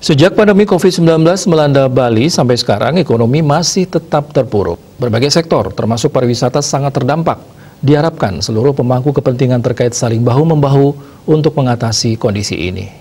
Sejak pandemi COVID-19 melanda Bali sampai sekarang, ekonomi masih tetap terpuruk. Berbagai sektor, termasuk pariwisata, sangat terdampak. Diharapkan seluruh pemangku kepentingan terkait saling bahu-membahu untuk mengatasi kondisi ini.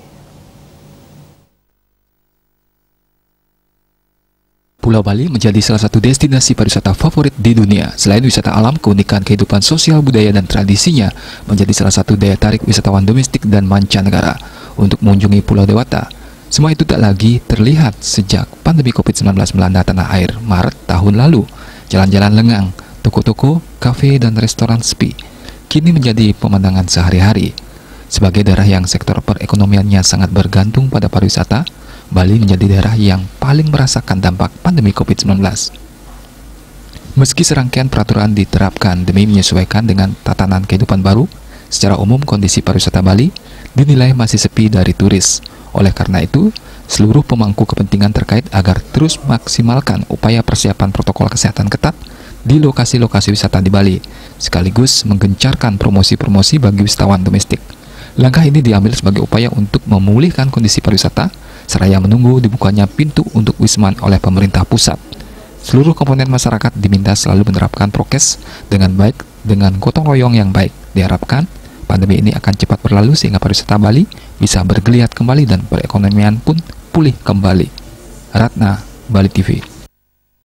Pulau Bali menjadi salah satu destinasi pariwisata favorit di dunia. Selain wisata alam, keunikan kehidupan sosial, budaya, dan tradisinya menjadi salah satu daya tarik wisatawan domestik dan mancanegara untuk mengunjungi Pulau Dewata. Semua itu tak lagi terlihat sejak pandemi COVID-19 melanda tanah air Maret tahun lalu. Jalan-jalan lengang, toko-toko, kafe, dan restoran sepi kini menjadi pemandangan sehari-hari. Sebagai daerah yang sektor perekonomiannya sangat bergantung pada pariwisata, Bali menjadi daerah yang paling merasakan dampak pandemi COVID-19. Meski serangkaian peraturan diterapkan demi menyesuaikan dengan tatanan kehidupan baru, secara umum kondisi pariwisata Bali dinilai masih sepi dari turis. Oleh karena itu, seluruh pemangku kepentingan terkait agar terus maksimalkan upaya persiapan protokol kesehatan ketat di lokasi-lokasi wisata di Bali, sekaligus menggencarkan promosi-promosi bagi wisatawan domestik. Langkah ini diambil sebagai upaya untuk memulihkan kondisi pariwisata, seraya menunggu dibukanya pintu untuk wisman oleh pemerintah pusat. Seluruh komponen masyarakat diminta selalu menerapkan prokes dengan baik dengan gotong royong yang baik. Diharapkan pandemi ini akan cepat berlalu sehingga pariwisata Bali bisa bergeliat kembali dan perekonomian pun pulih kembali. Ratna, Bali TV.